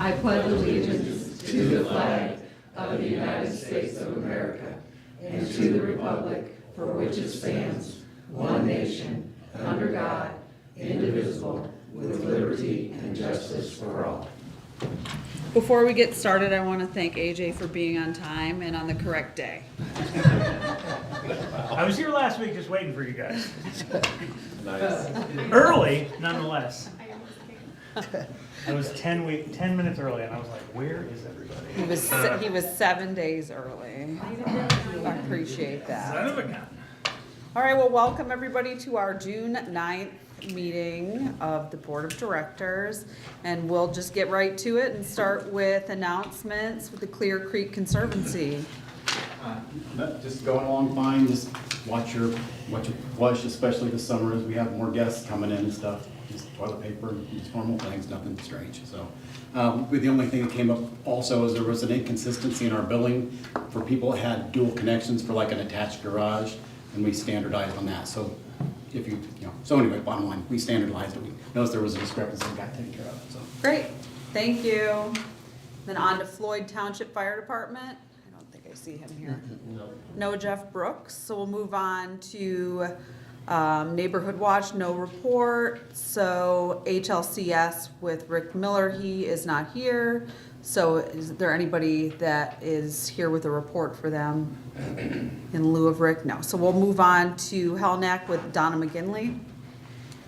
I pledge allegiance to the flag of the United States of America and to the republic for which it stands, one nation, under God, indivisible, with liberty and justice for all. Before we get started, I want to thank AJ for being on time and on the correct day. I was here last week just waiting for you guys. Nice. Early, nonetheless. I was 10 minutes early, and I was like, where is everybody? He was 7 days early. I appreciate that. Son of a gun. All right, well, welcome everybody to our June 9th meeting of the Board of Directors. And we'll just get right to it and start with announcements with the Clear Creek Conservancy. Just going along fine, just watch your flush, especially this summer as we have more guests coming in and stuff. Just toilet paper and just normal things, nothing strange. So, but the only thing that came up also is there was an inconsistency in our billing for people that had dual connections for like an attached garage, and we standardized on that. So if so anyway, bottom line, we standardized it. We noticed there was a discrepancy and got taken care of, so. Great, thank you. Then on to Floyd Township Fire Department. I don't think I see him here. No Jeff Brooks, so we'll move on to Neighborhood Watch, no report. So HLCS with Rick Miller, he is not here. So is there anybody that is here with a report for them in lieu of Rick? No. So we'll move on to Hellneck with Donna McGinley.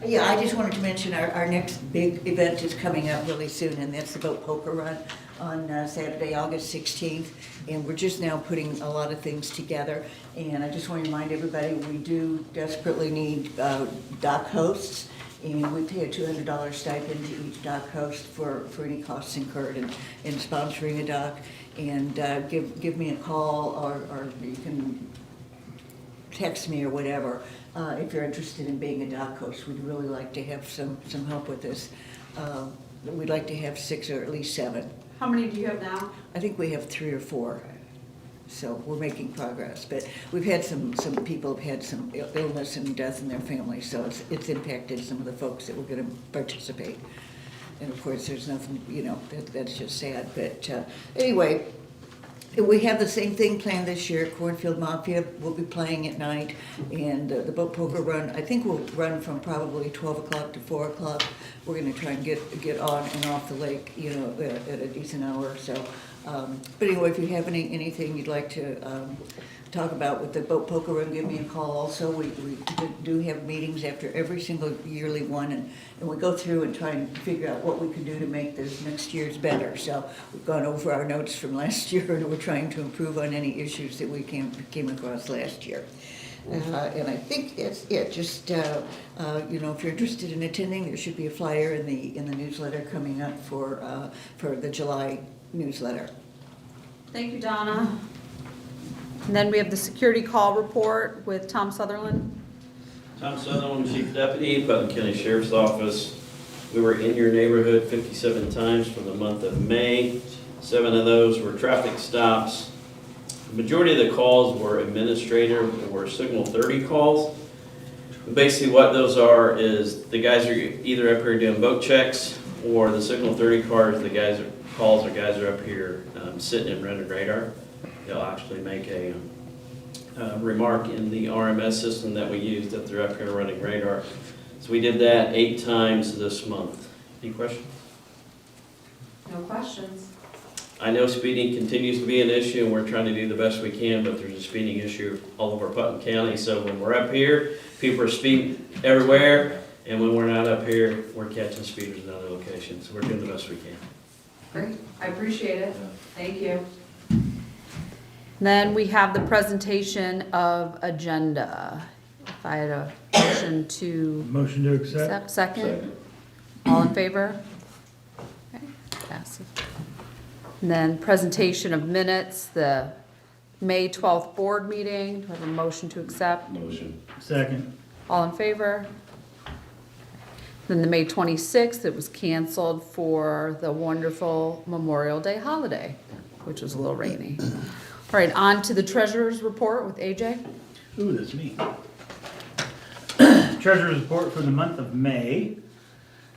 Yeah, I just wanted to mention our next big event is coming up really soon, and that's the boat poker run on Saturday, August 16th. And we're just now putting a lot of things together. And I just want to remind everybody, we do desperately need dock hosts. And we pay a $200 stipend to each dock host for any costs incurred in sponsoring a dock. And give me a call, or you can text me or whatever. If you're interested in being a dock host, we'd really like to have some help with this. We'd like to have 6 or at least 7. How many do you have now? I think we have 3 or 4. So we're making progress. But we've had some people have had some illness and death in their families, so it's impacted some of the folks that were going to participate. And of course, there's nothing, that's just sad. But anyway, we have the same thing planned this year. Cornfield Mafia will be playing at night, and the boat poker run, I think will run from probably 12 o'clock to 4 o'clock. We're going to try and get on and off the lake, at a decent hour or so. But anyway, if you have anything you'd like to talk about with the boat poker run, give me a call. Also, we do have meetings after every single yearly one, and we go through and try and figure out what we can do to make this next year's better. So we've gone over our notes from last year, and we're trying to improve on any issues that we came across last year. And I think that's it. Just if you're interested in attending, there should be a flyer in the newsletter coming up for the July newsletter. Thank you, Donna. And then we have the security call report with Tom Sutherland. Tom Sutherland, Chief Deputy, Putnam County Sheriff's Office. We were in your neighborhood 57 times for the month of May. 7 of those were traffic stops. The majority of the calls were administrative or Signal 30 calls. Basically what those are is the guys are either up here doing boat checks, or the Signal 30 cars, the guys are up here sitting in running radar. They'll actually make a remark in the RMS system that we use that they're up here running radar. So we did that 8 times this month. Any questions? No questions. I know speeding continues to be an issue, and we're trying to do the best we can, but there's a speeding issue all over Putnam County. So when we're up here, people are speeding everywhere, and when we're not up here, we're catching speeders in other locations. So we're doing the best we can. Great, I appreciate it. Thank you. Then we have the presentation of agenda. If I had a motion to Motion to accept. Second? All in favor? Okay, passes. And then presentation of minutes, the May 12th board meeting. Do I have a motion to accept? Motion. Second. All in favor? Then the May 26th, it was canceled for the wonderful Memorial Day holiday, which was a little rainy. All right, on to the treasurer's report with AJ. Ooh, that's me. Treasurer's report for the month of May.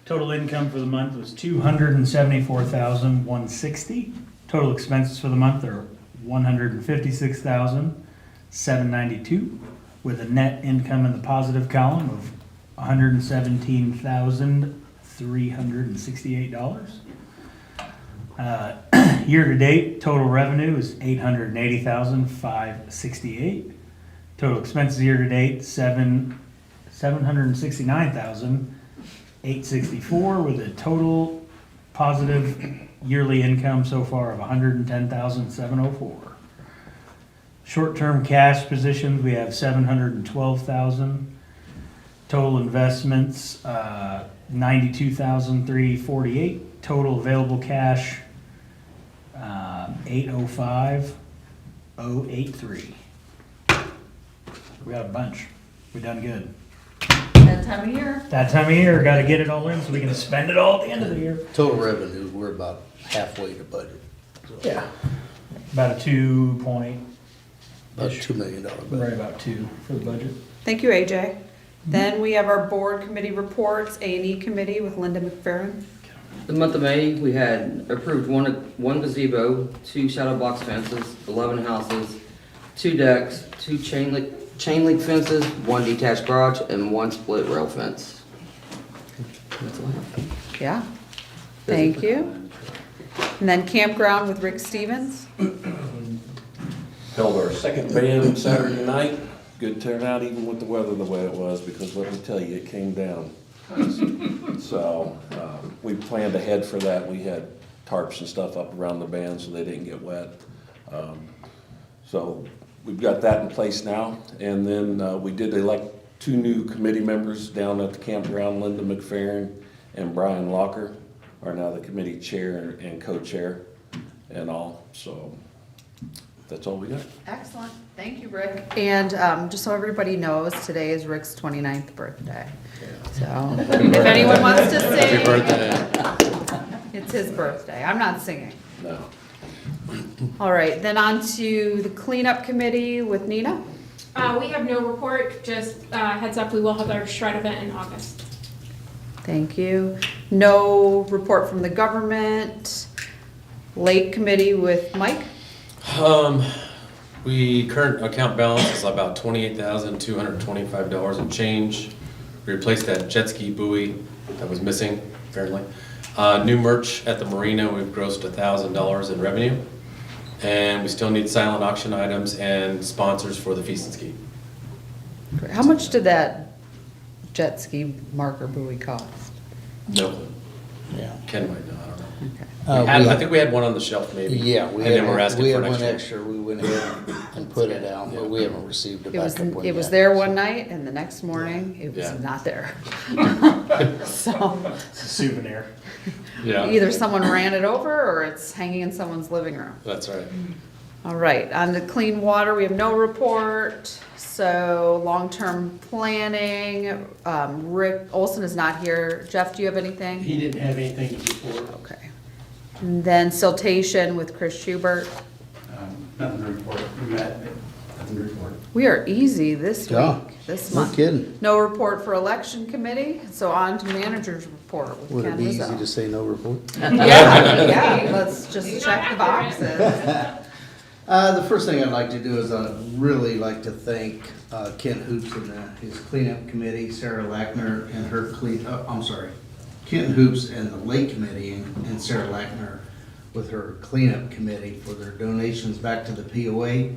Total income for the month was $274,160. Total expenses for the month are $156,792, with a net income in the positive column of $117,368. Year-to-date, total revenue is $880,568. Total expenses year-to-date, $769,864, with a total positive yearly income so far of $110,704. Short-term cash positions, we have $712,000. Total investments, $92,348. Total available cash, $805,083. We got a bunch. We done good. That time of year. That time of year, gotta get it all in so we can spend it all at the end of the year. Total revenue, we're about halfway to budget. Yeah. About a 2 point, About $2 million budget. right about 2 for the budget. Thank you, AJ. Then we have our board committee reports, A&E committee with Linda McFerrin. The month of May, we had approved one gazebo, 2 shadow box fences, 11 houses, 2 decks, 2 chain link fences, 1 detached garage, and 1 split rail fence. That's all I have. Yeah. Thank you. And then campground with Rick Stevens. Held our second band Saturday night. Good turnout even with the weather the way it was, because let me tell you, it came down. So, we planned ahead for that. We had tarps and stuff up around the band so they didn't get wet. So we've got that in place now. And then we did elect 2 new committee members down at the campground. Linda McFerrin and Brian Locker are now the committee chair and co-chair and all. So that's all we got. Excellent. Thank you, Rick. And just so everybody knows, today is Rick's 29th birthday. So if anyone wants to sing, it's his birthday. I'm not singing. No. All right, then on to the cleanup committee with Nina. We have no report, just heads up, we will have our shred event in August. Thank you. No report from the government. Lake committee with Mike. Current account balance is about $28,225 and change. We replaced that jet ski buoy that was missing, apparently. New merch at the marina, we've grossed $1,000 in revenue. And we still need silent auction items and sponsors for the Feast and Ski. How much did that jet ski marker buoy cost? No clue. Yeah. Ken might know, I don't know. We I think we had one on the shelf maybe. Yeah, we And then we're asking for had an one extra. extra, we went ahead and put it out, but we haven't received a It was, backup one it was yet. there one night and the next morning, it was Yeah. not there. So It's a souvenir. Yeah, either someone ran it over or it's hanging in someone's living room. that's right. All right, on the clean water, we have no report. So long-term planning, Rick Olson is not here. Jeff, do you have anything? He didn't have anything to report. Okay. And then siltation with Chris Schubert. Nothing to report. We met, nothing to report. We are easy this Yeah, week, this no month. kidding. No report for election committee, so on to manager's report with Would Ken it be easy Rizzo. to say no report? Yeah, let's just check the boxes. The first thing I'd like to do is I'd really like to thank Ken Hoops and his cleanup committee, Sarah Lackner and her Ken Hoops and the Lake Committee and Sarah Lackner with her cleanup committee for their donations back to the POA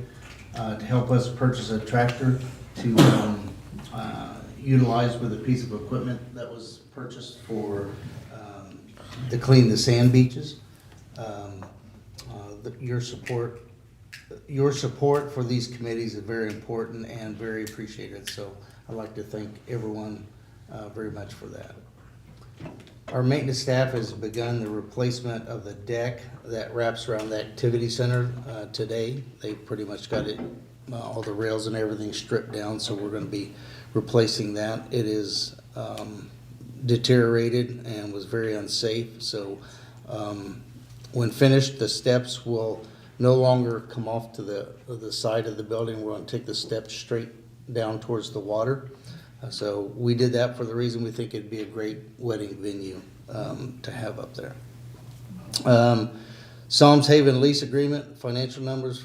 to help us purchase a tractor to utilize with a piece of equipment that was purchased for to clean the sand beaches. Your support for these committees is very important and very appreciated, so I'd like to thank everyone very much for that. Our maintenance staff has begun the replacement of the deck that wraps around the activity center today. They pretty much got it, all the rails and everything stripped down, so we're gonna be replacing that. It is deteriorated and was very unsafe, so when finished, the steps will no longer come off to the side of the building. We're gonna take the steps straight down towards the water. So we did that for the reason we think it'd be a great wedding venue. to have up there. Psalms Haven lease agreement, financial numbers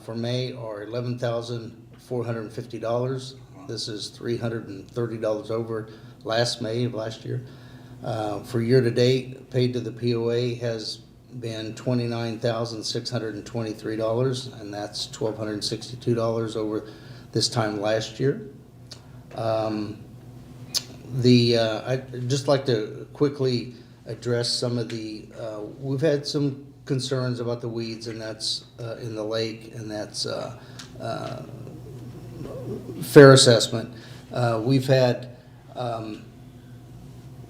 for May are $11,450. This is $330 over last May of last year. For year-to-date, paid to the POA has been $29,623, and that's $1,262 over this time last year. I'd just like to quickly address some of we've had some concerns about the weeds, and that's in the lake, and that's fair assessment. We've had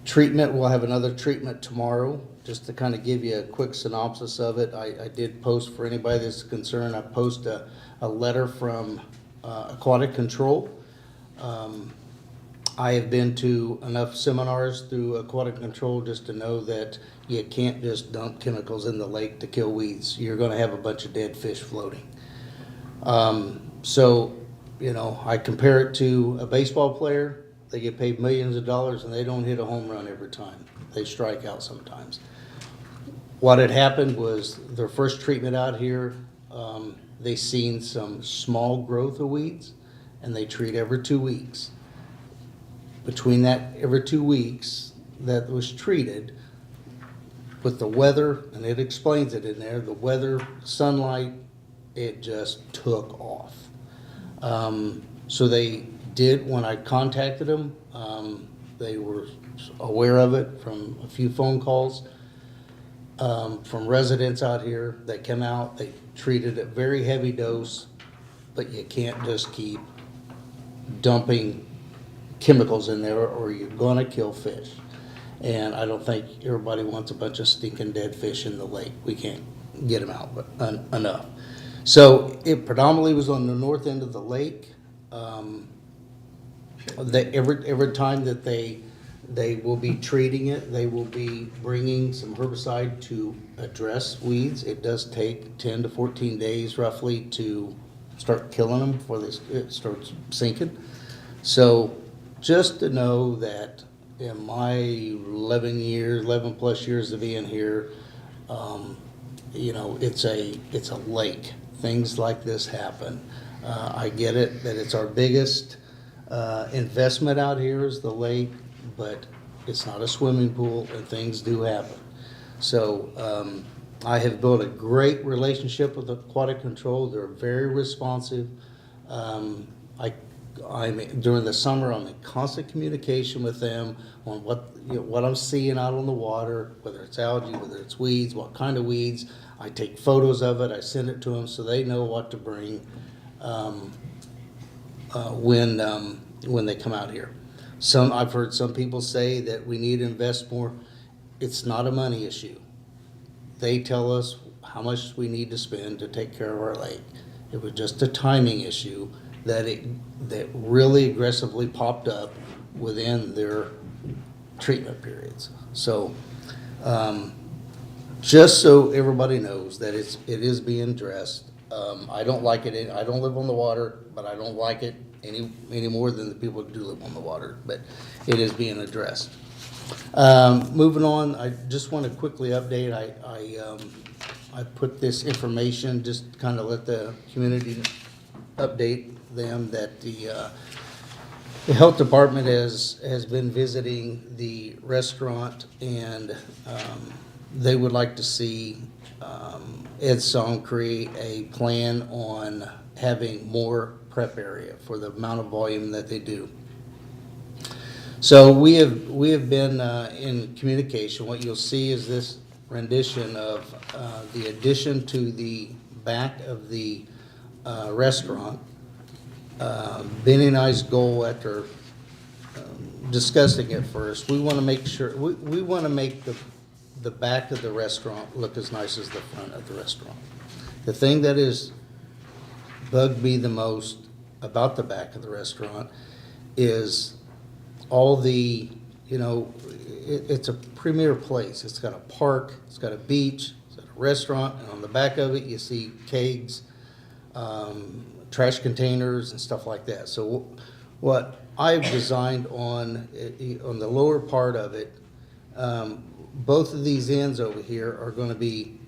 treatment. We'll have another treatment tomorrow. Just to kind of give you a quick synopsis of it, I did post, for anybody that's concerned, I post a letter from Aquatic Control. I have been to enough seminars through Aquatic Control just to know that you can't just dump chemicals in the lake to kill weeds. You're going to have a bunch of dead fish floating. So, you know, I compare it to a baseball player. They get paid millions of dollars and they don't hit a home run every time. They strike out sometimes. What had happened was their first treatment out here, they seen some small growth of weeds, and they treat every 2 weeks. Between that every 2 weeks that was treated, with the weather, and it explains it in there, the weather, sunlight, it just took off. So they did, when I contacted them, they were aware of it from a few phone calls from residents out here. They came out, they treated a very heavy dose, but you can't just keep dumping chemicals in there or you're gonna kill fish. And I don't think everybody wants a bunch of stinking dead fish in the lake. We can't get them out enough. So it predominantly was on the north end of the lake. Every time that they will be treating it, they will be bringing some herbicide to address weeds. It does take 10 to 14 days roughly to start killing them before it starts sinking. So just to know that in my 11 plus years of being here, you know, it's a lake. Things like this happen. I get it that it's our biggest investment out here is the lake, but it's not a swimming pool and things do happen. So I have built a great relationship with Aquatic Control. They're very responsive. During the summer, I'm in constant communication with them on what I'm seeing out on the water, whether it's algae, whether it's weeds, what kind of weeds. I take photos of it. I send it to them so they know what to bring when they come out here. I've heard some people say that we need to invest more. It's not a money issue. They tell us how much we need to spend to take care of our lake. It was just a timing issue that really aggressively popped up within their treatment periods. So just so everybody knows that it is being addressed. I don't like it. I don't live on the water, but I don't like it any more than the people who do live on the water. But it is being addressed. Moving on, I just want to quickly update. I put this information just kind of let the community update them that the health department has been visiting the restaurant, and they would like to see Ed Song create a plan on having more prep area for the amount of volume that they do. So we have been in communication. What you'll see is this rendition of the addition to the back of the restaurant. Benny and I's goal after discussing it first, we want to make sure, we want to make the back of the restaurant look as nice as the front of the restaurant. The thing that has bugged me the most about the back of the restaurant is all the, you know, it's a premier place. It's got a park, it's got a beach, it's got a restaurant, and on the back of it you see kegs, trash containers and stuff like that. So what I've designed on the lower part of it, both of these ends over here are gonna be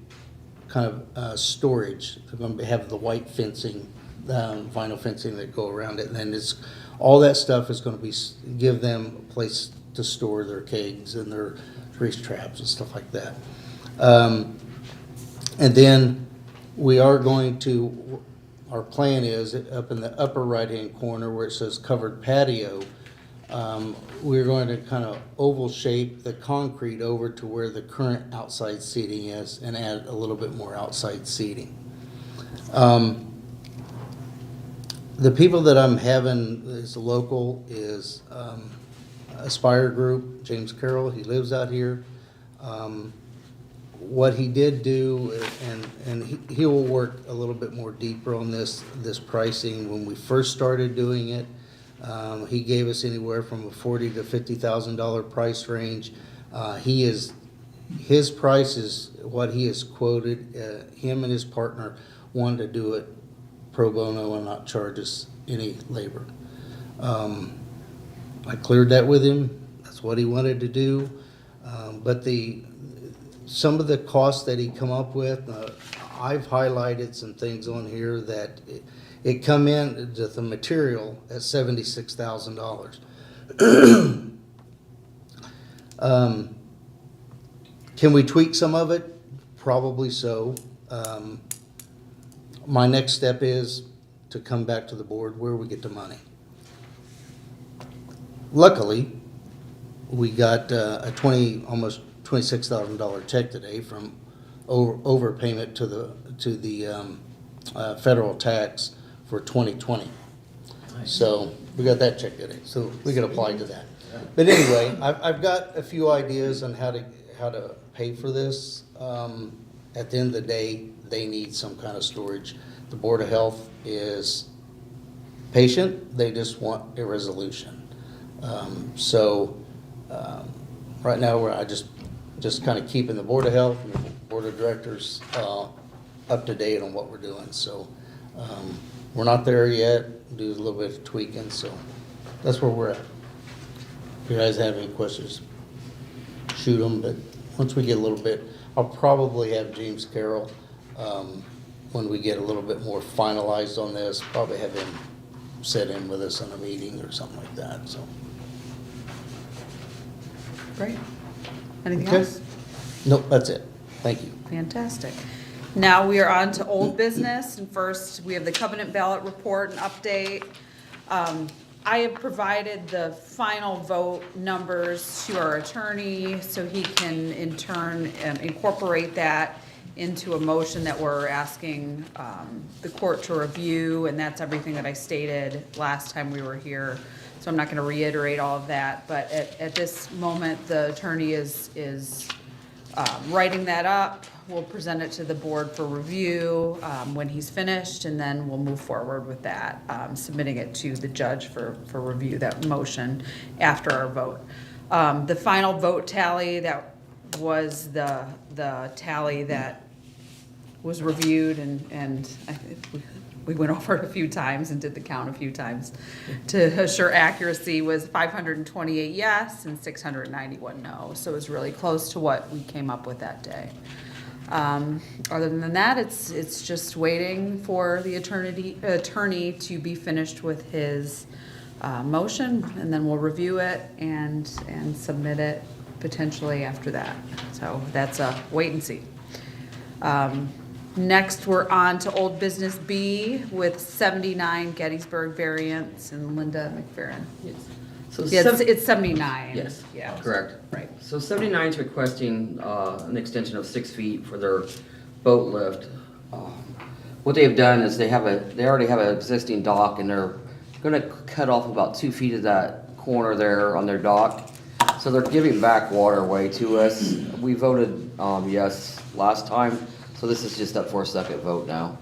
kind of storage. They're gonna have the white fencing, vinyl fencing that go around it, and then all that stuff is gonna be, give them a place to store their kegs and their grease traps and stuff like that. And then we are going to, our plan is up in the upper right-hand corner where it says covered patio, we're going to kind of oval shape the concrete over to where the current outside seating is and add a little bit more outside seating. The people that I'm having as local is Aspire Group, James Carroll, he lives out here. What he did do, and he will work a little bit more deeper on this pricing. When we first started doing it, he gave us anywhere from a $40,000 to $50,000 price range. His price is what he has quoted. Him and his partner wanted to do it pro bono and not charge us any labor. I cleared that with him. That's what he wanted to do. But some of the costs that he come up with, I've highlighted some things on here that it come in to the material at $76,000. Can we tweak some of it? Probably so. My next step is to come back to the board where we get the money. Luckily, we got almost $26,000 check today from overpayment to the federal tax for 2020. So we got that check today, so we can apply to that. But anyway, I've got a few ideas on how to pay for this. At the end of the day, they need some kind of storage. The Board of Health is patient; they just want a resolution. Right now, I just kind of keeping the Board of Health and the Board of Directors up to date on what we're doing. So we're not there yet. Do a little bit of tweaking. So that's where we're at. If you guys have any questions, shoot them. But once we get a little bit, I'll probably have James Carroll, when we get a little bit more finalized on this, probably have him sit in with us in a meeting or something like that. So. Great. Anything Okay. else? Nope, that's it. Thank you. Fantastic. Now we are on to old business, and first, we have the covenant ballot report and update. I have provided the final vote numbers to our attorney, so he can in turn incorporate that into a motion that we're asking the court to review, and that's everything that I stated last time we were here. So I'm not gonna reiterate all of that, but at this moment, the attorney is writing that up. We'll present it to the board for review when he's finished, and then we'll move forward with that, submitting it to the judge for review, that motion after our vote. The final vote tally, that was the tally that was reviewed, and I think we went over it a few times and did the count a few times to assure accuracy, was 528 yes and 691 no. So it was really close to what we came up with that day. Other than that, it's just waiting for the attorney to be finished with his motion, and then we'll review it and submit it potentially after that. So that's a wait and see. Next, we're on to old business B with 79 Gettysburg variants and Linda McFerrin. So Yeah, it's 79. Yes, Yeah. correct. Right. So 79 is requesting an extension of 6 feet for their boat lift. What they've done is they already have an existing dock, and they're going to cut off about 2 feet of that corner there on their dock. So they're giving back waterway to us. We voted yes last time, so this is just up for a second vote now.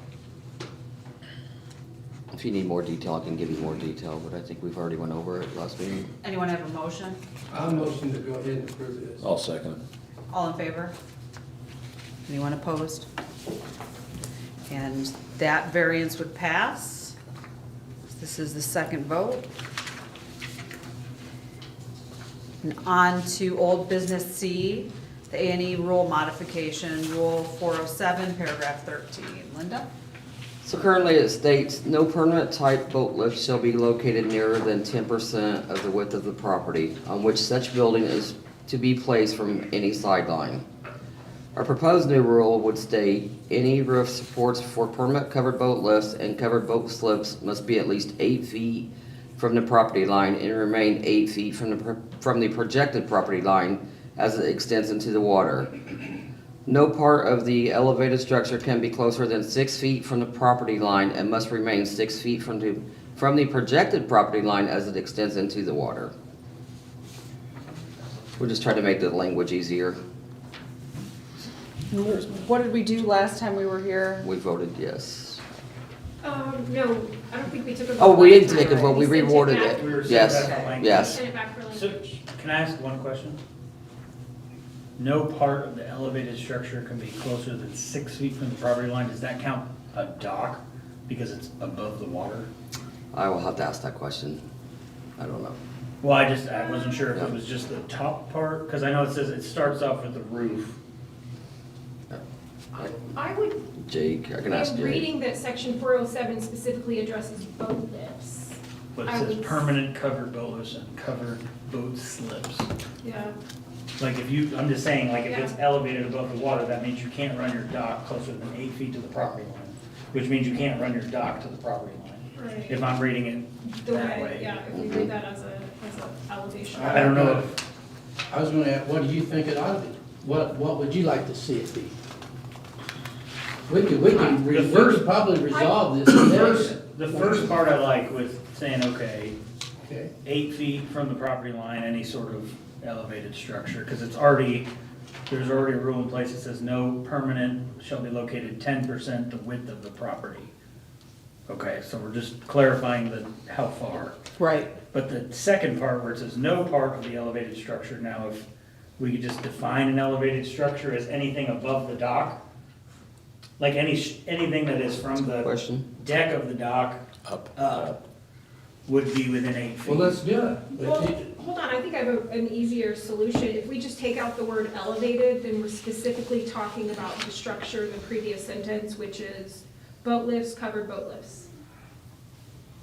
If you need more detail, I can give you more detail, but I think we've already went over it last meeting. Anyone have a motion? I'll motion to go ahead and approve this. I'll second it. All in favor? Anyone opposed? And that variance would pass. This is the second vote. And on to old business C, the A&E rule modification, Rule 407, paragraph 13. Linda? So currently it states, no permanent type boat lift shall be located nearer than 10% of the width of the property on which such building is to be placed from any sideline. Our proposed new rule would state, any roof supports for permanent covered boat lifts and covered boat slips must be at least 8 feet from the property line and remain 8 feet from the projected property line as it extends into the water. No part of the elevated structure can be closer than 6 feet from the property line and must remain 6 feet from the projected property line as it extends into the water. We're just trying to make the language easier. What did we do last time we were here? We voted yes. No, I don't think we took a vote. Oh, we last didn't take a time. vote, we sent reworded back. it. We were Yes, sent back the language. yes. Sent it back for So, language. can I ask one question? No part of the elevated structure can be closer than 6 feet from the property line. Does that count a dock because it's above the water? I will have to ask that question. I don't know. Well, I wasn't sure if it was just the top part, because I know it says it starts off with the roof. I would, Jake, I can ask I'm Jake. reading that section 407 specifically addresses boat lifts. But it I says would- permanent covered boat lifts and covered boat slips. Yeah. Like if you, I'm just saying, like if it's elevated above the water, that means you can't run your dock closer than 8 feet to the property line, which means you can't run your dock to the property line. Right. If I'm reading it The that way, way. yeah, if we read that as a elevation. I don't know if, I was gonna ask, what do you think it ought to be? What would you like to see it be? We could probably resolve this today. the first part I like with saying, okay, Okay. 8 feet from the property line, any sort of elevated structure, because there's already a rule in place that says no permanent shall be located 10% the width of the property. Okay, so we're just clarifying how far. Right. But the second part where it says no part of the elevated structure, now if we could just define an elevated structure as anything above the dock, like anything that is from the Question? deck of the dock Up. would be within 8 feet. Well, let's do it. Well, hold on, I think I have an easier solution. If we just take out the word elevated, then we're specifically talking about the structure in the previous sentence, which is boat lifts, covered boat lifts.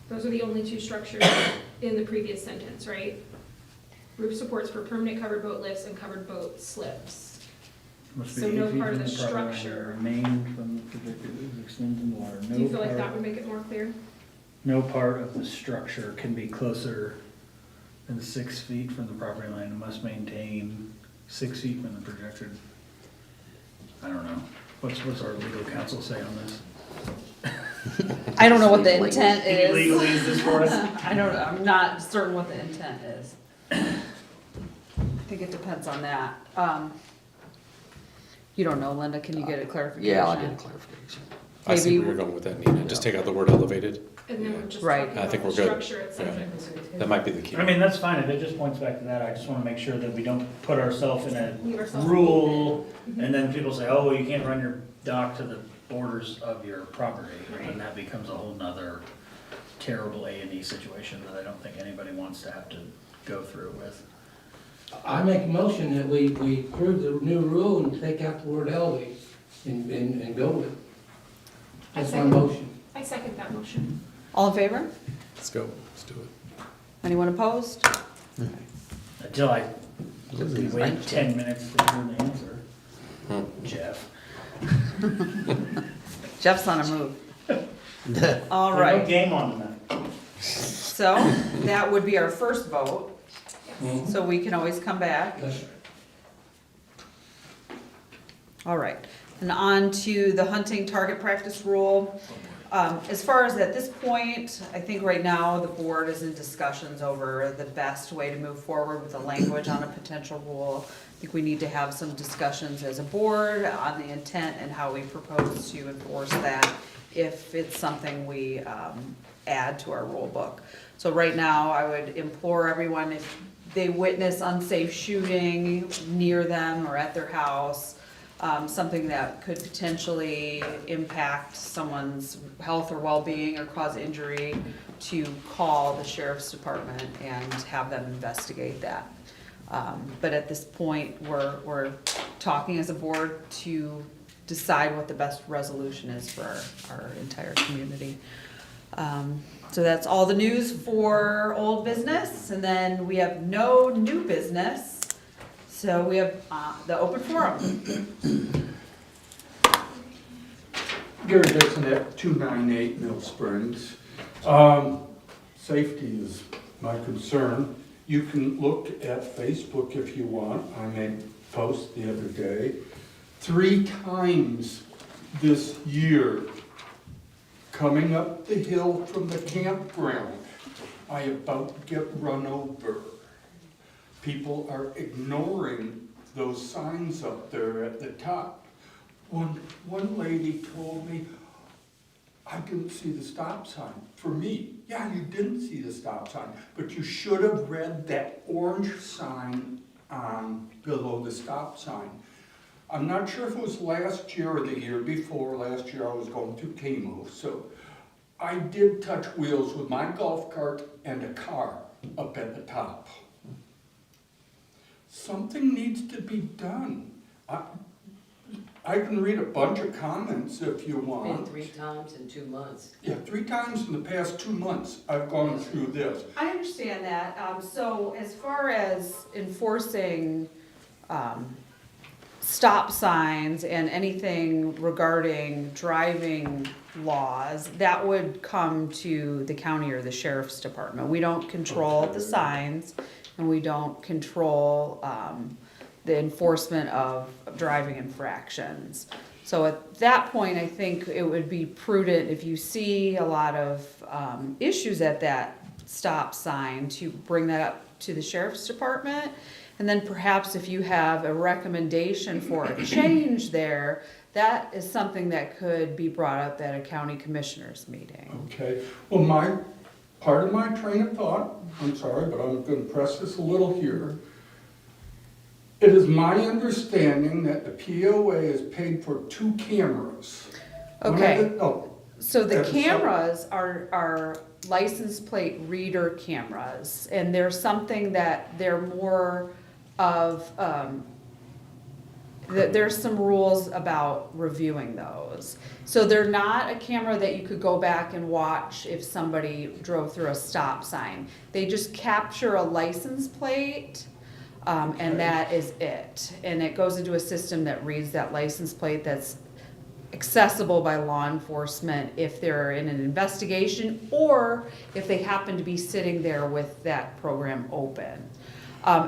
Those are the only two structures in the previous sentence, right? Roof supports for permanent covered boat lifts and covered boat slips. Must be So 8 no feet part of from the property line, structure. Remain from the projected extends in water. Do you feel like that would make it more clear? No part of the structure can be closer than 6 feet from the property line and must maintain 6 feet from the projected. I don't know. What's our legal counsel say on this? I don't know what the intent Can you legally is. use this for us? I don't, I'm not certain what the intent is. I think it depends on that. You don't know, Linda, can you get a clarification? Yeah, I'll get a clarification. I see Maybe- where you're going with that, Nina. Just take out the word elevated. And then we're just Right. talking I think about the we're good. structure itself. That might be the key. I mean, that's fine. If it just points back to that, I just want to make sure that we don't put ourselves in a Leave ourselves rule, open. and then people say, oh, well, you can't run your dock to the borders of your property. And then Right. that becomes a whole nother terrible A&E situation that I don't think anybody wants to have to go through with. I make a motion that we approve the new rule and take out the word elevate and go with it. That's my motion. I second that motion. All in favor? Let's go. Let's do it. Anyone opposed? Until I Lizzie's wait right. 10 minutes to hear the answer. Hmm. Jeff. Jeff's on a move. All There's no right, game on tonight. so that would be our first vote, so we can always come back. That's right. All right, and on to the hunting target practice rule. As far as at this point, I think right now the board is in discussions over the best way to move forward with the language on a potential rule. I think we need to have some discussions as a board on the intent and how we propose to enforce that if it's something we add to our rule book. So right now, I would implore everyone, if they witness unsafe shooting near them or at their house, something that could potentially impact someone's health or well-being or cause injury, to call the sheriff's department and have them investigate that. But at this point, we're talking as a board to decide what the best resolution is for our entire community. So that's all the news for old business, and then we have no new business. So we have the open forum. Gary Dixon at 298 Mill Springs. Safety is my concern. You can look at Facebook if you want. I made a post the other day. 3 times this year, coming up the hill from the campground, I about get run over. People are ignoring those signs up there at the top. One lady told me, I didn't see the stop sign. For me, yeah, you didn't see the stop sign, but you should have read that orange sign below the stop sign. I'm not sure if it was last year or the year before. Last year I was going through chemo, so I did touch wheels with my golf cart and a car up at the top. Something needs to be done. I can read a bunch of comments if you want. Been 3 times in 2 months. Yeah, 3 times in the past 2 months I've gone through this. I understand that. So as far as enforcing stop signs and anything regarding driving laws, that would come to the county or the sheriff's department. We don't control the signs, and we don't control the enforcement of driving infractions. So at that point, I think it would be prudent, if you see a lot of issues at that stop sign, to bring that up to the sheriff's department. And then perhaps if you have a recommendation for a change there, that is something that could be brought up at a county commissioners meeting. Okay, well, part of my train of thought, I'm sorry, but I'm going to press this a little here. It is my understanding that the POA is paid for 2 cameras. Okay. Oh, So the that's cameras are license plate reader cameras, and they're something that they're more of, there's some rules about reviewing those. So they're not a camera that you could go back and watch if somebody drove through a stop sign. They just capture a license plate, and that is it. And it goes into a system that reads that license plate that's accessible by law enforcement if they're in an investigation, or if they happen to be sitting there with that program open.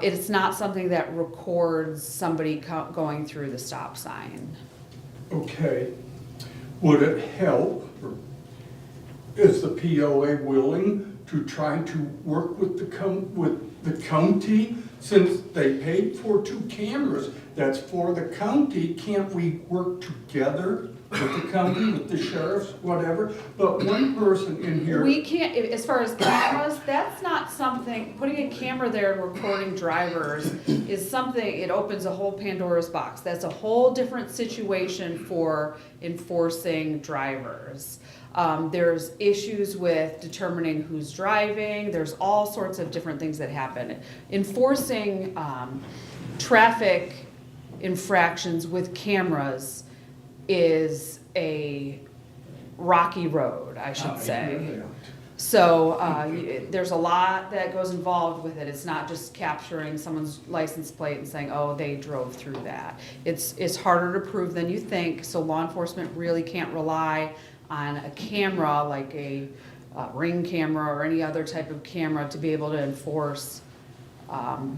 It's not something that records somebody going through the stop sign. Okay. Would it help, or is the POA willing to try to work with the county, since they paid for 2 cameras? That's for the county. Can't we work together with the county, with the sheriffs, whatever? But one person in here. We can't, as far as cameras, that's not something, putting a camera there and recording drivers is something, it opens a whole Pandora's box. That's a whole different situation for enforcing drivers. There's issues with determining who's driving. There's all sorts of different things that happen. Enforcing traffic infractions with cameras is a rocky road, I should say. So there's a lot that goes involved with it. It's not just capturing someone's license plate and saying, oh, they drove through that. It's harder to prove than you think, so law enforcement really can't rely on a camera like a Ring camera or any other type of camera to be able to enforce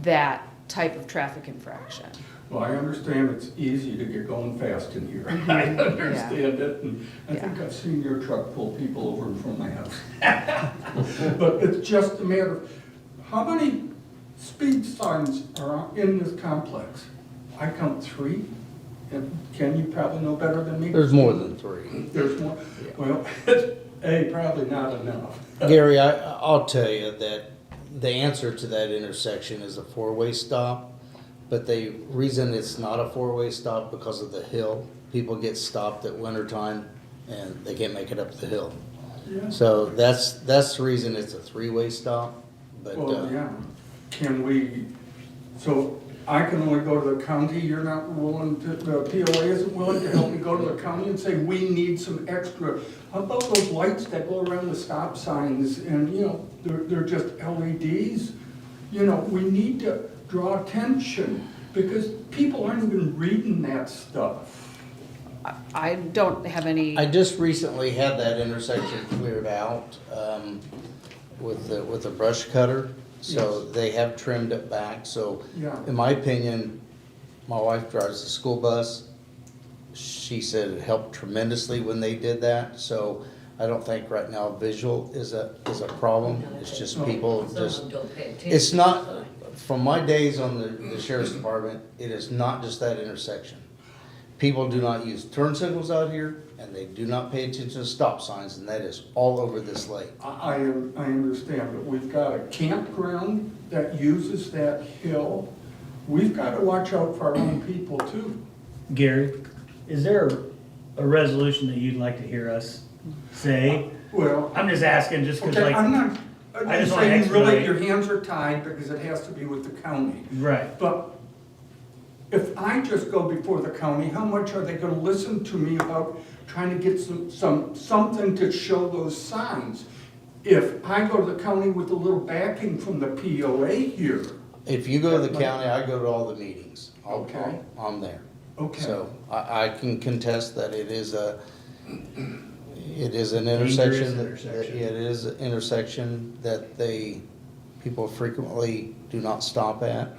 that type of traffic infraction. Well, I understand it's easy to get going fast in here. I understand it, and I think I've seen your truck pull people over in front of my house. But it's just a matter of, how many speed signs are in this complex? I count 3. And Ken, you probably know better than me. There's more than 3. There's more? Yeah. Well, probably not enough. Gary, I'll tell you that the answer to that intersection is a 4-way stop. But the reason it's not a 4-way stop because of the hill. People get stopped at wintertime and they can't make it up the hill. Yeah. So that's the reason it's a 3-way stop. But Well, yeah. Can we, so I can only go to the county, you're not willing to, the POA isn't willing to help me go to the county and say, we need some extra. How about those lights that go around the stop signs and, you know, they're just LEDs? You know, we need to draw attention because people aren't even reading that stuff. I don't have any, I just recently had that intersection cleared out with the brush cutter. So Yes. they have trimmed it back. So Yeah. in my opinion, my wife drives the school bus. She said it helped tremendously when they did that. So I don't think right now visual is a problem. It's just people just, it's not, from my days on the sheriff's department, it is not just that intersection. People do not use turn signals out here, and they do not pay attention to stop signs, and that is all over this lake. I understand, but we've got a campground that uses that hill. We've got to watch out for our own people too. Gary, is there a resolution that you'd like to hear us say? Well, I'm just asking, just because okay, like. I'm not, I I'm just wanna saying really expedite. your hands are tied because it has to be with the county. Right. But if I just go before the county, how much are they gonna listen to me about trying to get something to show those signs? If I go to the county with a little backing from the POA here, If you go to the county, I go to all the meetings. Okay. I'm there. okay. So I can contest that it is an intersection. intersection. It is an intersection that people frequently do not stop at.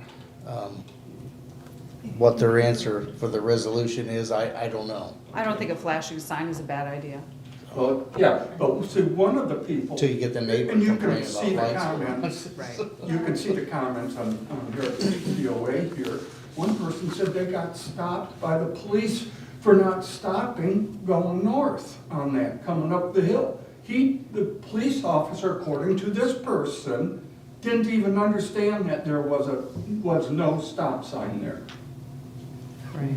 What their answer for the resolution is, I don't know. I don't think a flashing sign is a bad idea. Well, yeah, but see, one of the people. Till you get the neighbor And you complaining can about see the lights. comments. Right. You can see the comments on here, POA here. One person said they got stopped by the police for not stopping going north on that, coming up the hill. The police officer, according to this person, didn't even understand that there was no stop sign there. Right.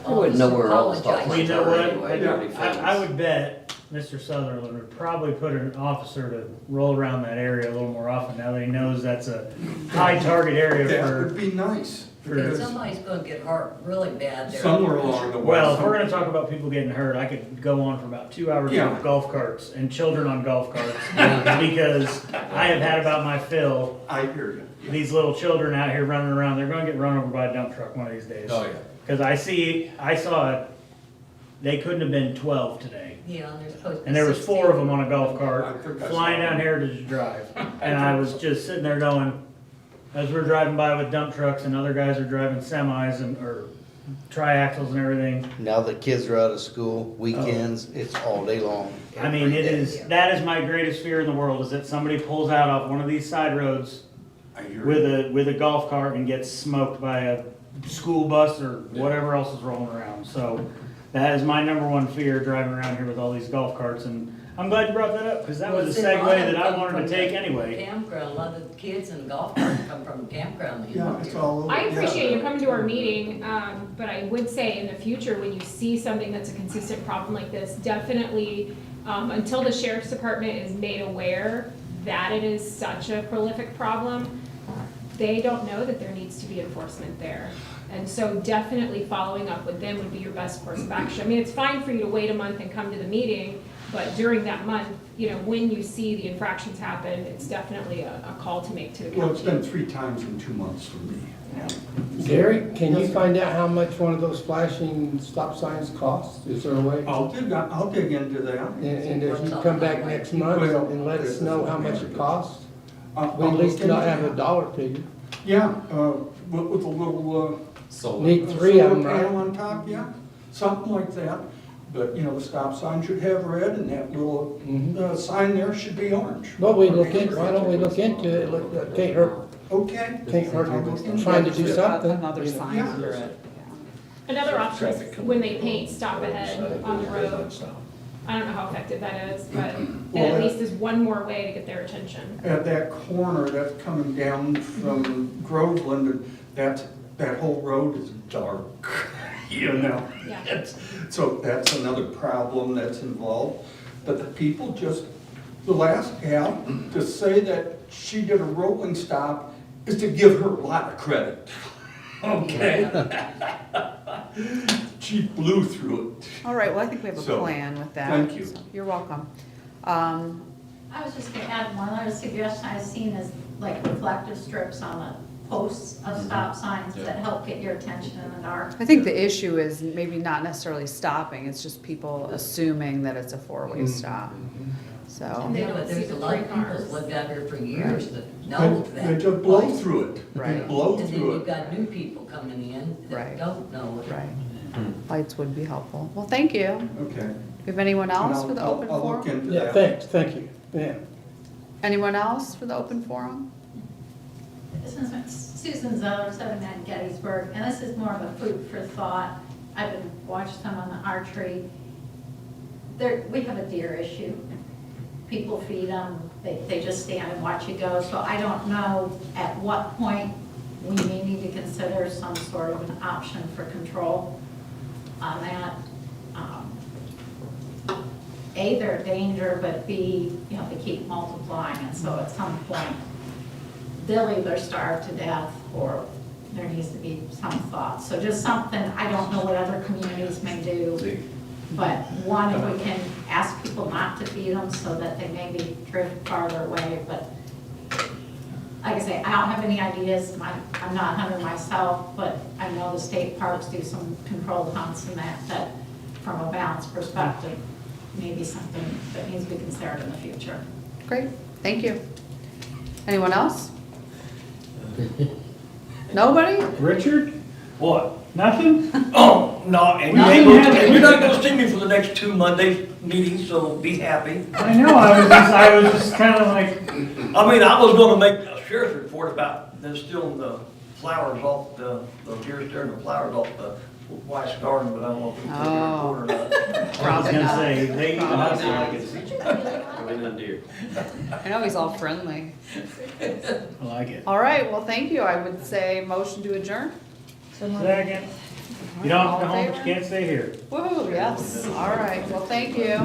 I wouldn't know where all the stop Well, you signs know are what? anyway, they're already I fixed. would bet Mr. Sutherland would probably put an officer to roll around that area a little more often now that he knows that's a high target area That would for. be nice. because Somebody's gonna get hurt really bad there. Somewhere along the way. Well, if we're gonna talk about people getting hurt, I could go on for about 2 hours Yeah. with golf carts and children on golf carts. Because I have had about my fill, I hear you. these little children out here running around, they're gonna get run over by a dump truck one of these days. Oh, yeah. Cause I saw it, they couldn't have been 12 today. Yeah, and there's supposed to be And there was 4 of them 16. on a golf I cart, think I flying saw down it. Heritage Drive. And I was just sitting there going, as we're driving by with dump trucks and other guys are driving semis or triaxles and everything. Now that kids are out of school, weekends, it's all day long. I mean, every it day. is, that is my greatest fear in the world, is that somebody pulls out off one of these side roads I hear with you. with a golf cart and gets smoked by a school bus or whatever else is rolling around. So that is my number one fear, driving around here with all these golf carts. And I'm glad you brought that up, because that was a segue that I wanted to take anyway. Campground, a lot of the kids in the golf carts come from the campground. Yeah, it's all over. I appreciate Yeah. you coming to our meeting, but I would say in the future, when you see something that's a consistent problem like this, definitely, until the sheriff's department is made aware that it is such a prolific problem, they don't know that there needs to be enforcement there. And so definitely following up with them would be your best course of action. I mean, it's fine for you to wait a month and come to the meeting, but during that month, you know, when you see the infractions happen, it's definitely a call to make to the county. Well, it's been 3 times in 2 months for me. Gary, can you find out how much one of those flashing stop signs costs? Is there a way? I'll dig into that. And if you come back next month and let us know how much it costs, we I'll at least look not into have a that. dollar figure. Yeah, with a little, So, Need 3 of solar them, panel right? on top, yeah, something like that. But, you know, the stop sign should have red and that little sign there should be orange. Well, why don't we look into it? Look, can't hurt, Okay. can't hurt I'll look into trying to it. do something. Another you know. sign Yeah. under it. Another option is when they paint stop ahead on the road. I don't know how effective that is, but Well, at that- least is one more way to get their attention. At that corner that's coming down from Groveland, and that whole road is dark, you know? Yeah. So that's another problem that's involved. But the people just, the last gal, to say that she did a rolling stop is to give her a lot of credit. Okay? She blew through it. All right, well, I think we have a So, plan with that. thank you. So, you're welcome. I was just gonna add, one other suggestion I've seen is like reflective strips on the posts of stop signs that help get your attention in the dark. I think the issue is maybe not necessarily stopping, it's just people assuming that it's a four-way stop. So, And they don't see the three cars. lived out here for years that know And that. they just blow through it. Right. They blow And then through you've it. got new people coming in Right. that don't know it. right. Lights would be helpful. Well, thank you. Okay. Do you have anyone else for the open I'll look forum? into Yeah, that. thank you. Yeah. Anyone else for the open forum? This is Susan Zeller, 79 Gettysburg, and this is more of a food for thought. I've been watching some on the archery. We have a deer issue. People feed them, they just stand and watch you go. So I don't know at what point we may need to consider some sort of an option for control on that. A, they're a danger, but B, they keep multiplying, and so at some point, they'll either starve to death or there needs to be some thought. So just something, I don't know what other communities may do, but one, if we can ask people not to feed them so that they maybe drift farther away, but like I say, I don't have any ideas, I'm not a hunter myself, but I know the state parks do some controlled hunts and that from a balance perspective, maybe something that needs to be considered in the future. Great, thank you. Anyone else? Nobody? Richard? What? Nothing? Oh, no, and you're not gonna see me for the next 2 Monday meetings, so be happy. I know, I was just kind of like, I mean, I was gonna make a sheriff's report about them stealing the flowers off the deer stealing the flowers off the wife's garden, but I don't know if we can take a report or not. I was Probably gonna not. say, they eat us like it's, Probably not deer. I know he's all friendly. I like it. All right, well, thank you. I would say motion to adjourn. Second. You don't have to go All in home, but you favor? can't stay here. Woo, yes. All right, well, thank you.